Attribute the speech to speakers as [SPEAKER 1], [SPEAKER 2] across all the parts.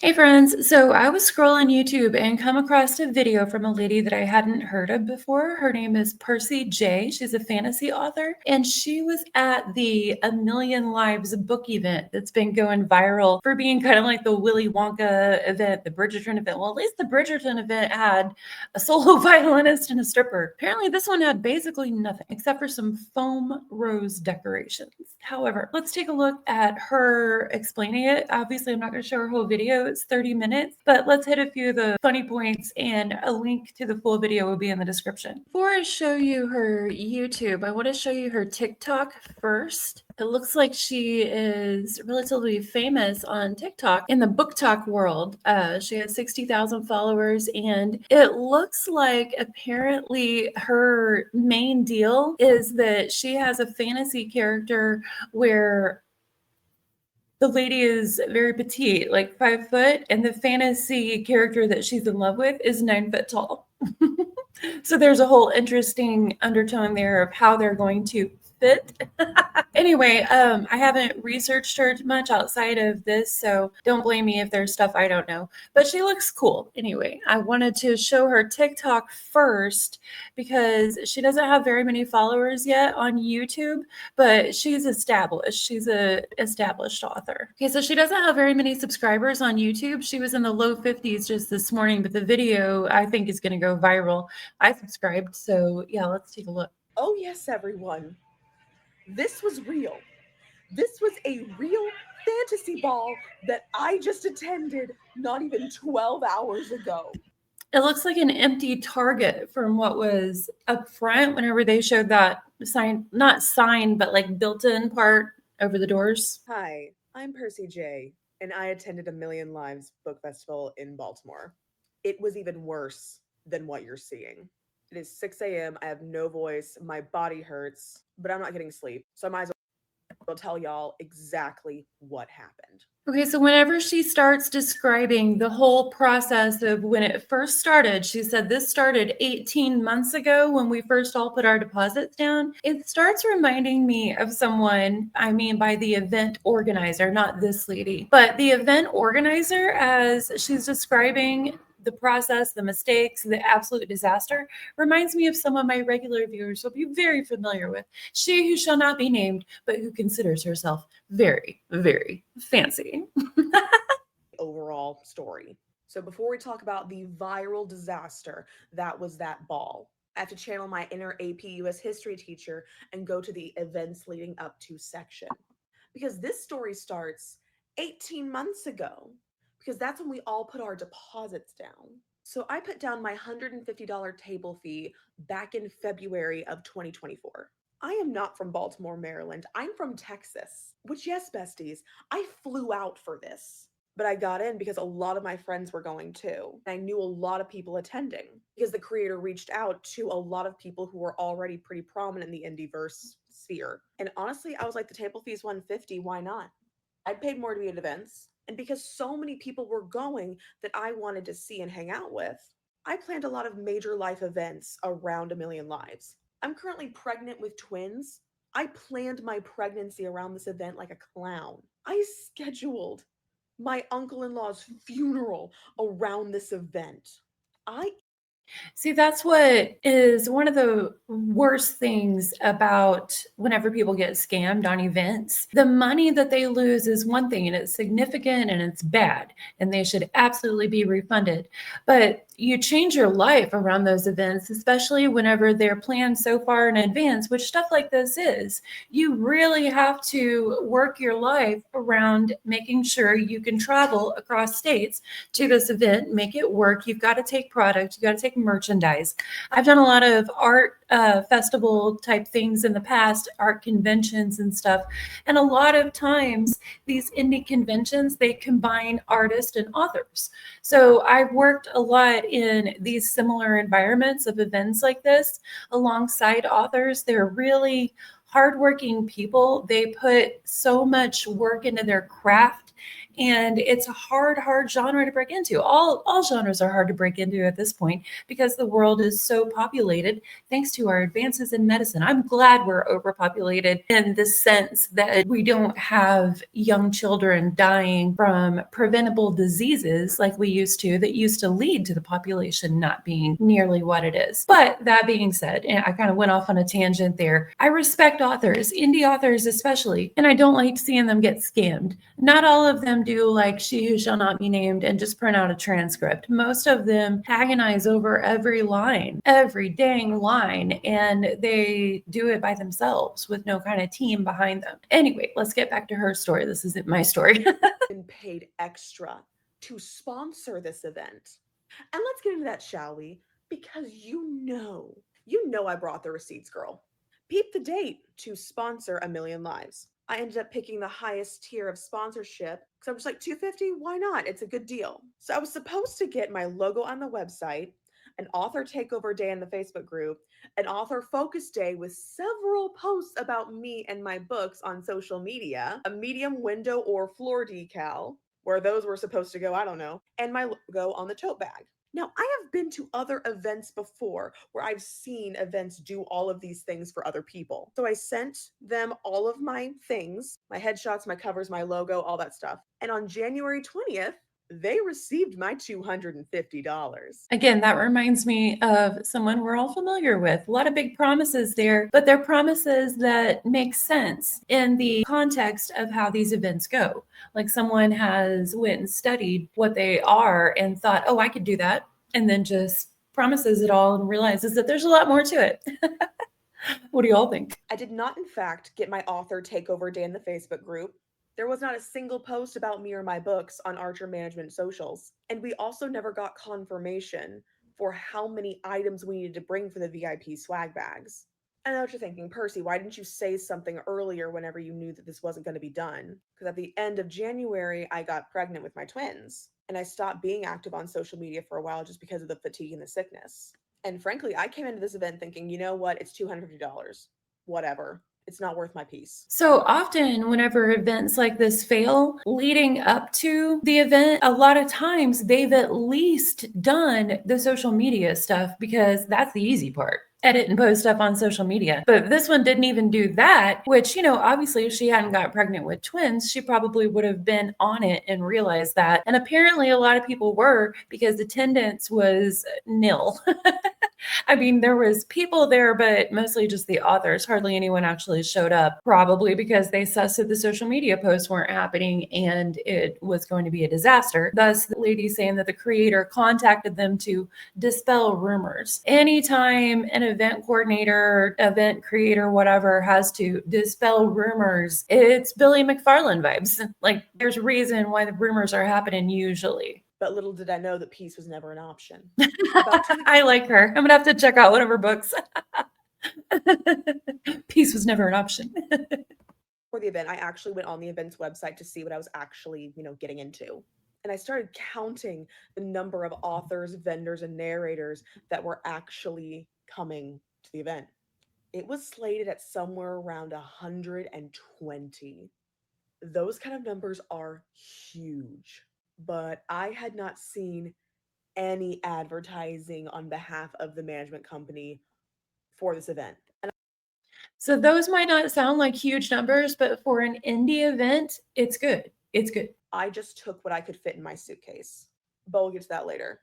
[SPEAKER 1] Hey friends, so I was scrolling YouTube and come across a video from a lady that I hadn't heard of before. Her name is Percy J. She's a fantasy author, and she was at the A Million Lives book event that's been going viral for being kind of like the Willy Wonka event, the Bridgerton event. Well, at least the Bridgerton event had a solo violinist and a stripper. Apparently, this one had basically nothing except for some foam rose decorations. However, let's take a look at her explaining it. Obviously, I'm not going to show her whole video. It's 30 minutes, but let's hit a few of the funny points, and a link to the full video will be in the description. Before I show you her YouTube, I want to show you her TikTok first. It looks like she is relatively famous on TikTok in the book talk world. She has 60,000 followers, and it looks like apparently her main deal is that she has a fantasy character where the lady is very petite, like 5 foot, and the fantasy character that she's in love with is 9 foot tall. So there's a whole interesting undertone there of how they're going to fit. Anyway, I haven't researched her much outside of this, so don't blame me if there's stuff I don't know. But she looks cool. Anyway, I wanted to show her TikTok first because she doesn't have very many followers yet on YouTube, but she's established. She's a established author. Okay, so she doesn't have very many subscribers on YouTube. She was in the low 50s just this morning, but the video I think is going to go viral. I subscribed, so yeah, let's take a look.
[SPEAKER 2] Oh, yes, everyone. This was real. This was a real fantasy ball that I just attended not even 12 hours ago.
[SPEAKER 1] It looks like an empty Target from what was up front whenever they showed that sign, not sign, but like built-in part over the doors.
[SPEAKER 2] Hi, I'm Percy J, and I attended A Million Lives Book Festival in Baltimore. It was even worse than what you're seeing. It is 6 a.m. I have no voice. My body hurts, but I'm not getting sleep. So I might as well tell y'all exactly what happened.
[SPEAKER 1] Okay, so whenever she starts describing the whole process of when it first started, she said this started 18 months ago when we first all put our deposits down. It starts reminding me of someone, I mean, by the event organizer, not this lady, but the event organizer, as she's describing the process, the mistakes, the absolute disaster, reminds me of some of my regular viewers will be very familiar with. She who shall not be named, but who considers herself very, very fancy.
[SPEAKER 2] Overall story. So before we talk about the viral disaster that was that ball, I have to channel my inner AP US history teacher and go to the events leading up to section. Because this story starts 18 months ago, because that's when we all put our deposits down. So I put down my $150 table fee back in February of 2024. I am not from Baltimore, Maryland. I'm from Texas. Which, yes, besties, I flew out for this. But I got in because a lot of my friends were going too. I knew a lot of people attending because the creator reached out to a lot of people who were already pretty prominent in the indieverse sphere. And honestly, I was like, the table fee's $150, why not? I'd paid more to be at events. And because so many people were going that I wanted to see and hang out with, I planned a lot of major life events around A Million Lives. I'm currently pregnant with twins. I planned my pregnancy around this event like a clown. I scheduled my uncle-in-law's funeral around this event. I
[SPEAKER 1] See, that's what is one of the worst things about whenever people get scammed on events. The money that they lose is one thing, and it's significant and it's bad, and they should absolutely be refunded. But you change your life around those events, especially whenever they're planned so far in advance, which stuff like this is. You really have to work your life around making sure you can travel across states to this event, make it work. You've got to take product, you got to take merchandise. I've done a lot of art festival type things in the past, art conventions and stuff. And a lot of times these indie conventions, they combine artists and authors. So I've worked a lot in these similar environments of events like this alongside authors. They're really hardworking people. They put so much work into their craft And it's a hard genre to break into. All genres are hard to break into at this point because the world is so populated thanks to our advances in medicine. I'm glad we're overpopulated in the sense that we don't have young children dying from preventable diseases like we used to, that used to lead to the population not being nearly what it is. But that being said, and I kind of went off on a tangent there, I respect authors, indie authors especially, and I don't like seeing them get scammed. Not all of them do like She Who Shall Not Be Named and just print out a transcript. Most of them agonize over every line, every dang line, and they do it by themselves with no kind of team behind them. Anyway, let's get back to her story. This isn't my story.
[SPEAKER 2] Been paid extra to sponsor this event. And let's get into that, shall we? Because you know I brought the receipts, girl. Peep the date to sponsor A Million Lives. I ended up picking the highest tier of sponsorship because I was like, 250, why not? It's a good deal. So I was supposed to get my logo on the website, an author takeover day in the Facebook group, an author focus day with several posts about me and my books on social media, a medium window or floor decal, where those were supposed to go, I don't know, and my logo on the tote bag. Now, I have been to other events before where I've seen events do all of these things for other people. So I sent them all of my things, my headshots, my covers, my logo, all that stuff. And on January 20th, they received my $250.
[SPEAKER 1] Again, that reminds me of someone we're all familiar with. A lot of big promises there, but they're promises that make sense in the context of how these events go. Like someone has went and studied what they are and thought, oh, I could do that, and then just promises it all and realizes that there's a lot more to it. What do you all think?
[SPEAKER 2] I did not, in fact, get my author takeover day in the Facebook group. There was not a single post about me or my books on Archer Management socials. And we also never got confirmation for how many items we needed to bring for the VIP swag bags. I know what you're thinking, Percy, why didn't you say something earlier whenever you knew that this wasn't going to be done? Because at the end of January, I got pregnant with my twins, and I stopped being active on social media for a while just because of the fatigue and the sickness. And frankly, I came into this event thinking, you know what, it's $250. Whatever. It's not worth my peace.
[SPEAKER 1] So often, whenever events like this fail, leading up to the event, a lot of times they've at least done the social media stuff because that's the easy part. Edit and post stuff on social media. But this one didn't even do that, which, obviously, if she hadn't got pregnant with twins, she probably would have been on it and realized that. And apparently, a lot of people were because attendance was nil. I mean, there was people there, but mostly just the authors. Hardly anyone actually showed up, probably because they sussed that the social media posts weren't happening and it was going to be a disaster. Thus, the lady saying that the creator contacted them to dispel rumors. Anytime an event coordinator, event creator, whatever, has to dispel rumors, it's Billy McFarland vibes. Like, there's a reason why the rumors are happening usually.
[SPEAKER 2] But little did I know that peace was never an option.
[SPEAKER 1] I like her. I'm gonna have to check out one of her books. Peace was never an option.
[SPEAKER 2] For the event, I actually went on the event's website to see what I was actually, getting into. And I started counting the number of authors, vendors, and narrators that were actually coming to the event. It was slated at somewhere around 120. Those kind of numbers are huge. But I had not seen any advertising on behalf of the management company for this event. And
[SPEAKER 1] So those might not sound like huge numbers, but for an indie event, it's good. It's good.
[SPEAKER 2] I just took what I could fit in my suitcase. But we'll get to that later.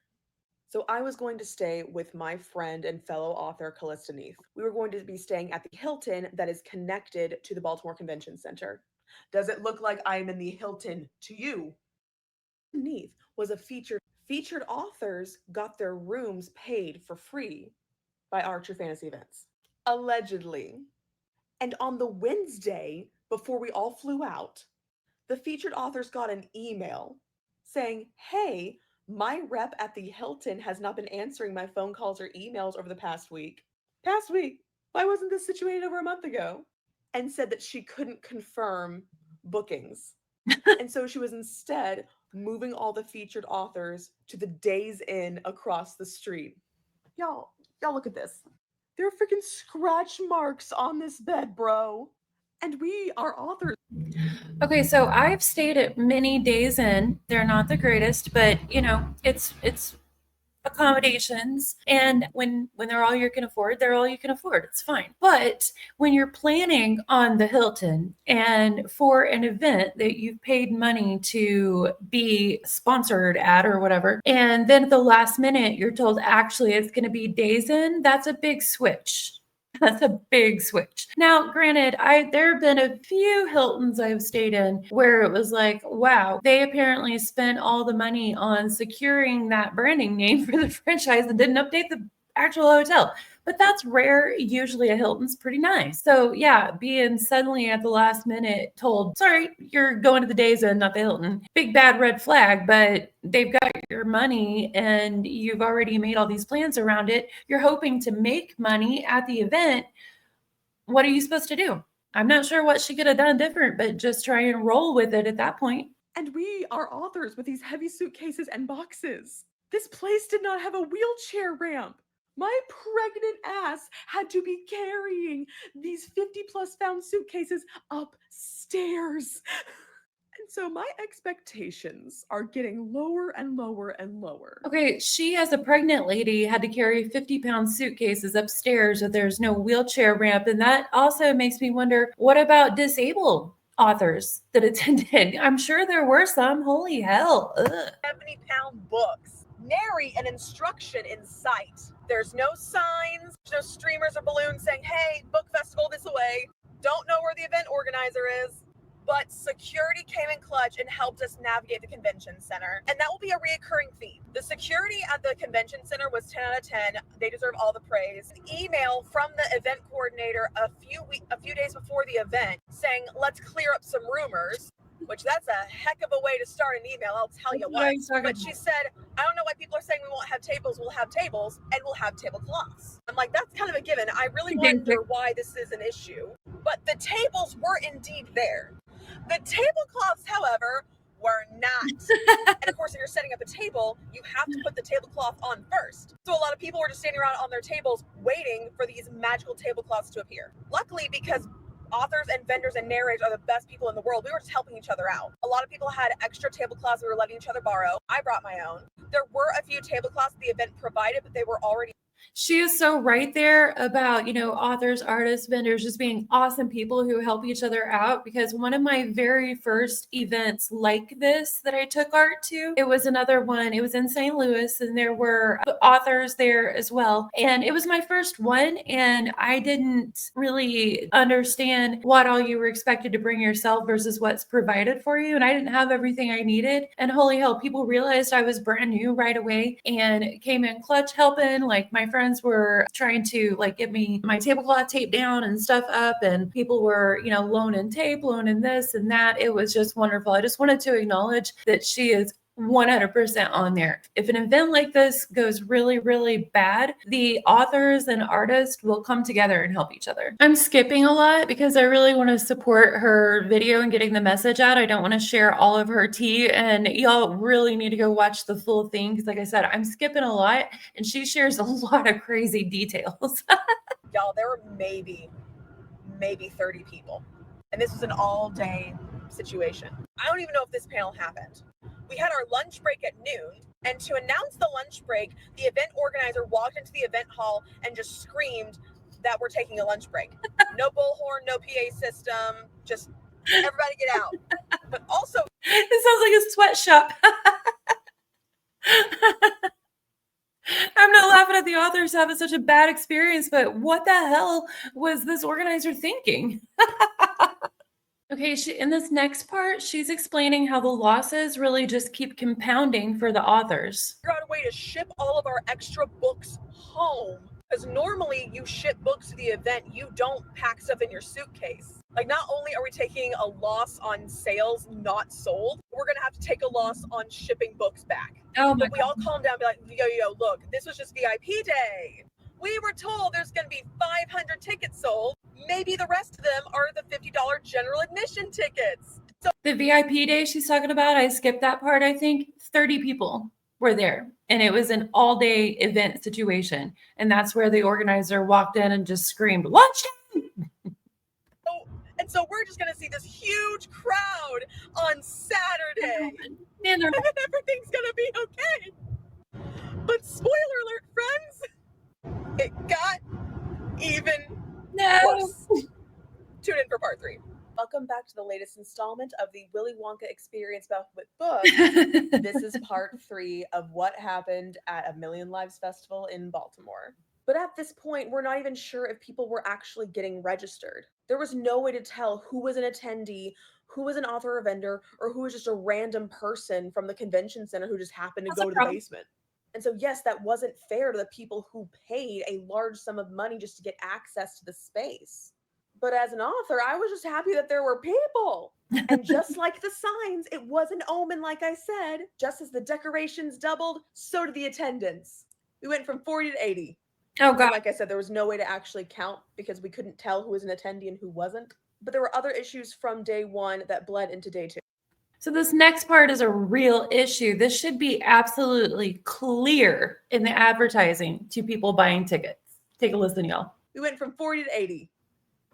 [SPEAKER 2] So I was going to stay with my friend and fellow author Callista Neath. We were going to be staying at the Hilton that is connected to the Baltimore Convention Center. Does it look like I'm in the Hilton to you? Neath was a featured authors got their rooms paid for free by Archer Fantasy Events. Allegedly. And on the Wednesday before we all flew out, the featured authors got an email saying, "Hey, my rep at the Hilton has not been answering my phone calls or emails over the past week." Past week? Why wasn't this situated over a month ago? And said that she couldn't confirm bookings. And so she was instead moving all the featured authors to the Days Inn across the street. Y'all look at this. There are freaking scratch marks on this bed, bro. And we are authors.
[SPEAKER 1] Okay, so I've stayed at many Days Inn. They're not the greatest, but it's accommodations, and when they're all you can afford, they're all you can afford. It's fine. But when you're planning on the Hilton and for an event that you've paid money to be sponsored at or whatever, and then at the last minute you're told actually it's going to be Days Inn, that's a big switch. That's a big switch. Now, granted, there have been a few Hiltons I've stayed in where it was like, wow, they apparently spent all the money on securing that branding name for the franchise and didn't update the actual hotel. But that's rare. Usually a Hilton's pretty nice. So yeah, being suddenly at the last minute told, sorry, you're going to the Days Inn, not the Hilton. Big bad red flag, but they've got your money and you've already made all these plans around it. You're hoping to make money at the event. What are you supposed to do? I'm not sure what she could have done different, but just try and roll with it at that point.
[SPEAKER 2] And we are authors with these heavy suitcases and boxes. This place did not have a wheelchair ramp. My pregnant ass had to be carrying these 50+ pound suitcases upstairs. And so my expectations are getting lower and lower and lower.
[SPEAKER 1] Okay, she as a pregnant lady had to carry 50-pound suitcases upstairs if there's no wheelchair ramp. And that also makes me wonder, what about disabled authors that attended? I'm sure there were some. Holy hell. Ugh.
[SPEAKER 2] 70-pound books. Nary an instruction in sight. There's no signs, no streamers or balloons saying, hey, book festival this way. Don't know where the event organizer is. But security came in clutch and helped us navigate the convention center. And that will be a reoccurring theme. The security at the convention center was 10 out of 10. They deserve all the praise. An email from the event coordinator a few days before the event saying, let's clear up some rumors. Which that's a heck of a way to start an email, I'll tell you what. But she said, I don't know why people are saying we won't have tables. We'll have tables and we'll have tablecloths. I'm like, that's kind of a given. I really wonder why this is an issue. But the tables were indeed there. The tablecloths, however, were not. And of course, if you're setting up a table, you have to put the tablecloth on first. So a lot of people were just standing around on their tables waiting for these magical tablecloths to appear. Luckily, because authors and vendors and narrators are the best people in the world, we were just helping each other out. A lot of people had extra tablecloths we were letting each other borrow. I brought my own. There were a few tablecloths the event provided, but they were already.
[SPEAKER 1] She is so right there about, authors, artists, vendors, just being awesome people who help each other out. Because one of my very first events like this that I took art to, it was another one. It was in St. Louis and there were authors there as well. And it was my first one. And I didn't really understand what all you were expected to bring yourself versus what's provided for you. And I didn't have everything I needed. And holy hell, people realized I was brand new right away and came in clutch helping. Like my friends were trying to get me my tablecloth tape down and stuff up, and people were loaning tape, loaning this and that. It was just wonderful. I just wanted to acknowledge that she is 100% on there. If an event like this goes really, really bad, the authors and artists will come together and help each other. I'm skipping a lot because I really want to support her video and getting the message out. I don't want to share all of her tea, and y'all really need to go watch the full thing because, like I said, I'm skipping a lot and she shares a lot of crazy details.
[SPEAKER 2] Y'all, there were maybe 30 people. And this was an all-day situation. I don't even know if this panel happened. We had our lunch break at noon, and to announce the lunch break, the event organizer walked into the event hall and just screamed that we're taking a lunch break. No bullhorn, no PA system, just everybody get out. But also,
[SPEAKER 1] it sounds like a sweatshop. I'm not laughing at the authors having such a bad experience, but what the hell was this organizer thinking? Okay, in this next part, she's explaining how the losses really just keep compounding for the authors.
[SPEAKER 2] Figure out a way to ship all of our extra books home. Because normally you ship books to the event, you don't pack stuff in your suitcase. Like, not only are we taking a loss on sales not sold, we're going to have to take a loss on shipping books back.
[SPEAKER 1] Oh my
[SPEAKER 2] But we all calm down and be like, yo, look, this was just VIP day. We were told there's going to be 500 tickets sold. Maybe the rest of them are the $50 general admission tickets. So
[SPEAKER 1] the VIP day she's talking about, I skipped that part, I think. 30 people were there, and it was an all-day event situation. And that's where the organizer walked in and just screamed, lunch time!
[SPEAKER 2] And so we're just going to see this huge crowd on Saturday.
[SPEAKER 1] Man, they're
[SPEAKER 2] And then everything's going to be okay. But spoiler alert, friends, it got even worse. Tune in for part 3. Welcome back to the latest installment of the Willy Wonka Experience About with Books. This is part 3 of what happened at A Million Lives Festival in Baltimore. But at this point, we're not even sure if people were actually getting registered. There was no way to tell who was an attendee, who was an author or vendor, or who was just a random person from the convention center who just happened to go to the basement. And so, yes, that wasn't fair to the people who paid a large sum of money just to get access to the space. But as an author, I was just happy that there were people. And just like the signs, it was an omen, like I said. Just as the decorations doubled, so did the attendance. We went from 40 to 80.
[SPEAKER 1] Oh, God.
[SPEAKER 2] And like I said, there was no way to actually count because we couldn't tell who was an attendee and who wasn't. But there were other issues from day 1 that bled into day 2.
[SPEAKER 1] So this next part is a real issue. This should be absolutely clear in the advertising to people buying tickets. Take a listen, y'all.
[SPEAKER 2] We went from 40 to 80.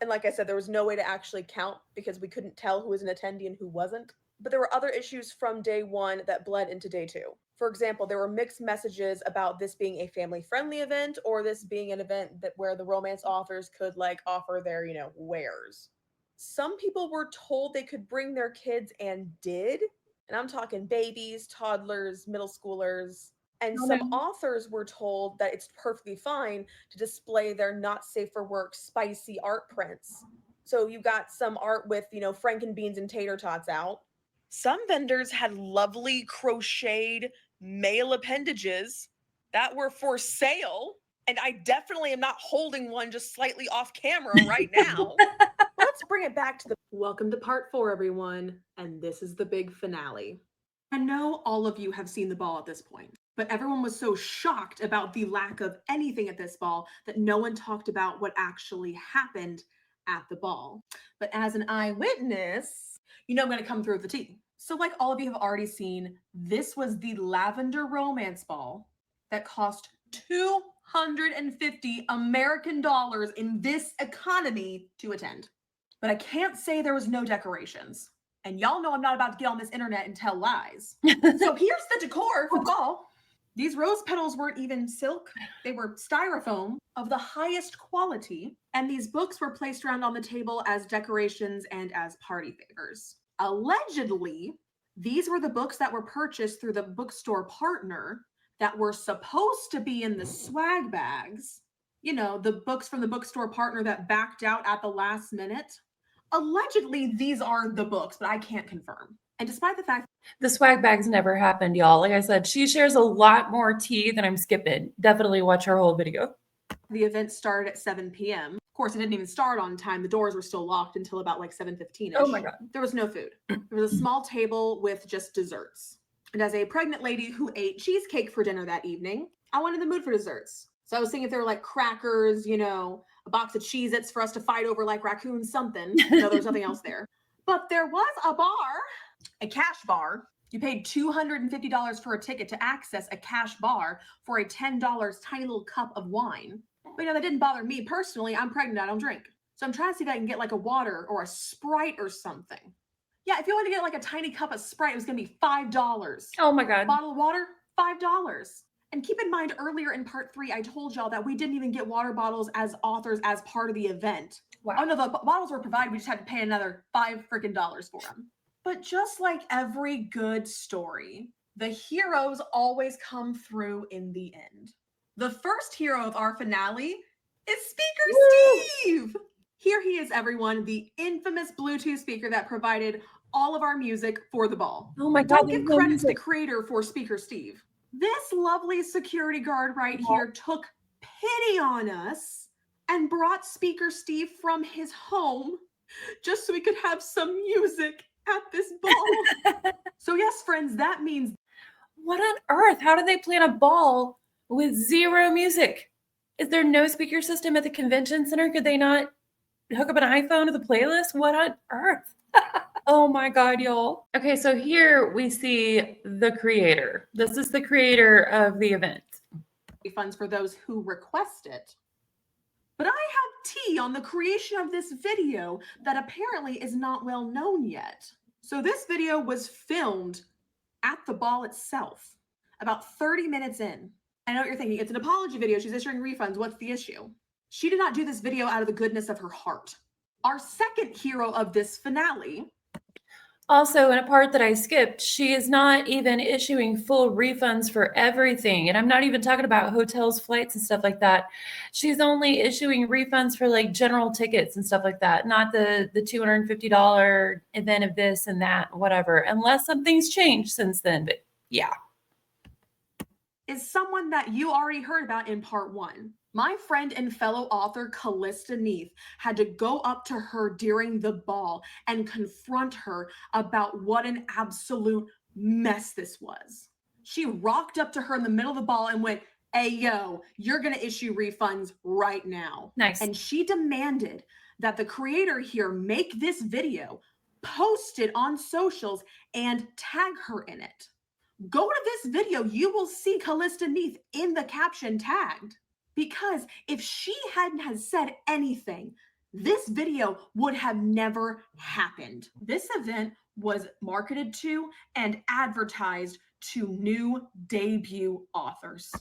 [SPEAKER 2] And like I said, there was no way to actually count because we couldn't tell who was an attendee and who wasn't. But there were other issues from day 1 that bled into day 2. For example, there were mixed messages about this being a family-friendly event or this being an event that where the romance authors could offer their, wares. Some people were told they could bring their kids and did. And I'm talking babies, toddlers, middle schoolers. And some authors were told that it's perfectly fine to display their not safe for work spicy art prints. So you got some art with, frankenbeans and tater tots out. Some vendors had lovely crocheted male appendages that were for sale. And I definitely am not holding one just slightly off camera right now. Let's bring it back to the... Welcome to part 4, everyone. And this is the big finale. I know all of you have seen the ball at this point, but everyone was so shocked about the lack of anything at this ball that no one talked about what actually happened at the ball. But as an eyewitness, I'm going to come through with the tea. So like all of you have already seen, this was the Lavender Romance Ball that cost $250 American dollars in this economy to attend. But I can't say there was no decorations. And y'all know I'm not about to get on this internet and tell lies. So here's the decor for the ball. These rose petals weren't even silk. They were styrofoam of the highest quality. And these books were placed around on the table as decorations and as party favors. Allegedly, these were the books that were purchased through the bookstore partner that were supposed to be in the swag bags. The books from the bookstore partner that backed out at the last minute. Allegedly, these are the books, but I can't confirm. And despite the fact
[SPEAKER 1] the swag bags never happened, y'all. Like I said, she shares a lot more tea than I'm skipping. Definitely watch her whole video.
[SPEAKER 2] The event started at 7 p.m. Of course, it didn't even start on time. The doors were still locked until about 7:15ish.
[SPEAKER 1] Oh my God.
[SPEAKER 2] There was no food. There was a small table with just desserts. And as a pregnant lady who ate cheesecake for dinner that evening, I went in the mood for desserts. So I was thinking if there were crackers, a box of Cheez-Its for us to fight over like raccoons, something. No, there was nothing else there. But there was a bar, a cash bar. You paid $250 for a ticket to access a cash bar for a $10 tiny little cup of wine. But that didn't bother me personally. I'm pregnant, I don't drink. So I'm trying to see if I can get a water or a Sprite or something. Yeah, if you wanted to get a tiny cup of Sprite, it was going to be $5.
[SPEAKER 1] Oh my God.
[SPEAKER 2] Bottle of water, $5. And keep in mind, earlier in part 3, I told y'all that we didn't even get water bottles as authors as part of the event.
[SPEAKER 1] Wow.
[SPEAKER 2] Oh no, the bottles were provided. We just had to pay another $5 for them. But just like every good story, the heroes always come through in the end. The first hero of our finale is Speaker Steve. Here he is, everyone, the infamous Bluetooth speaker that provided all of our music for the ball.
[SPEAKER 1] Oh my God.
[SPEAKER 2] Don't give credit to the creator for Speaker Steve. This lovely security guard right here took pity on us and brought Speaker Steve from his home just so we could have some music at this ball. So yes, friends, that means...
[SPEAKER 1] What on earth? How did they plan a ball with zero music? Is there no speaker system at the convention center? Could they not hook up an iPhone to the playlist? What on earth? Oh my God, y'all. Okay, so here we see the creator. This is the creator of the event.
[SPEAKER 2] Funds for those who request it. But I have tea on the creation of this video that apparently is not well known yet. So this video was filmed at the ball itself, about 30 minutes in. I know what you're thinking, it's an apology video, she's issuing refunds, what's the issue? She did not do this video out of the goodness of her heart. Our second hero of this finale.
[SPEAKER 1] Also, in a part that I skipped, she is not even issuing full refunds for everything. And I'm not even talking about hotels, flights, and stuff like that. She's only issuing refunds for like general tickets and stuff like that, not the $250 event of this and that, whatever, unless something's changed since then. But yeah.
[SPEAKER 2] Is someone that you already heard about in part 1. My friend and fellow author Callista Neath had to go up to her during the ball and confront her about what an absolute mess this was. She rocked up to her in the middle of the ball and went, "Hey, yo, you're going to issue refunds right now."
[SPEAKER 1] Nice.
[SPEAKER 2] And she demanded that the creator here make this video, post it on socials, and tag her in it. Go to this video, you will see Callista Neath in the caption tagged. Because if she hadn't have said anything, this video would have never happened. This event was marketed to and advertised to new debut authors.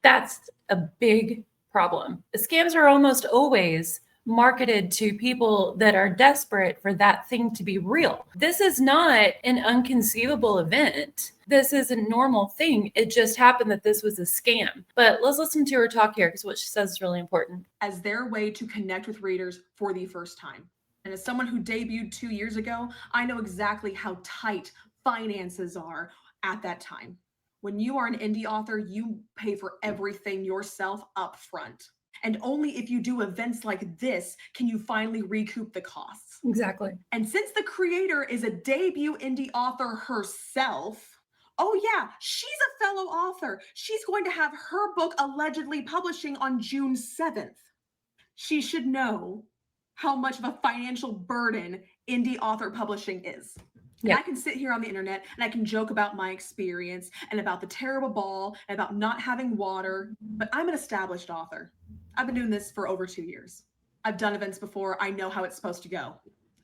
[SPEAKER 1] That's a big problem. Scams are almost always marketed to people that are desperate for that thing to be real. This is not an unconceivable event. This is a normal thing. It just happened that this was a scam. But let's listen to her talk here because what she says is really important.
[SPEAKER 2] As their way to connect with readers for the first time. And as someone who debuted 2 years ago, I know exactly how tight finances are at that time. When you are an indie author, you pay for everything yourself up front. And only if you do events like this can you finally recoup the costs.
[SPEAKER 1] Exactly.
[SPEAKER 2] And since the creator is a debut indie author herself, oh yeah, she's a fellow author. She's going to have her book allegedly publishing on June 7th. She should know how much of a financial burden indie author publishing is.
[SPEAKER 1] Yeah.
[SPEAKER 2] And I can sit here on the internet and I can joke about my experience and about the terrible ball and about not having water, but I'm an established author. I've been doing this for over 2 years. I've done events before. I know how it's supposed to go.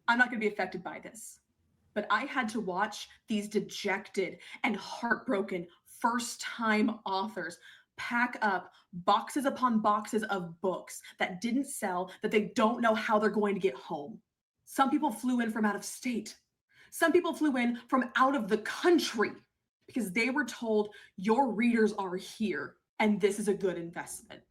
[SPEAKER 2] I'm not going to be affected by this. But I had to watch these dejected and heartbroken first-time authors pack up boxes upon boxes of books that didn't sell, that they don't know how they're going to get home. Some people flew in from out of state. Some people flew in from out of the country because they were told your readers are here and this is a good investment.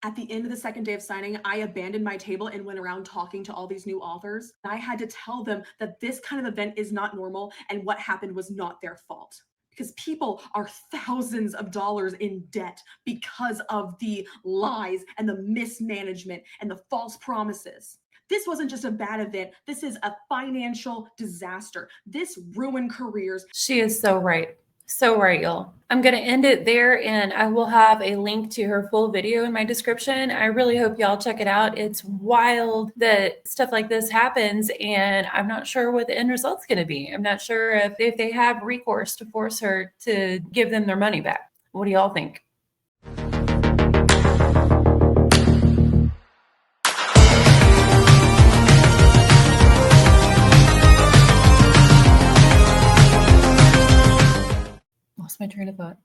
[SPEAKER 2] At the end of the second day of signing, I abandoned my table and went around talking to all these new authors. I had to tell them that this kind of event is not normal and what happened was not their fault. Because people are thousands of dollars in debt because of the lies and the mismanagement and the false promises. This wasn't just a bad event. This is a financial disaster. This ruined careers.
[SPEAKER 1] She is so right. So right, y'all. I'm going to end it there, and I will have a link to her full video in my description. I really hope y'all check it out. It's wild that stuff like this happens, and I'm not sure what the end result's going to be. I'm not sure if they have recourse to force her to give them their money back. What do y'all think? Lost my train of thought.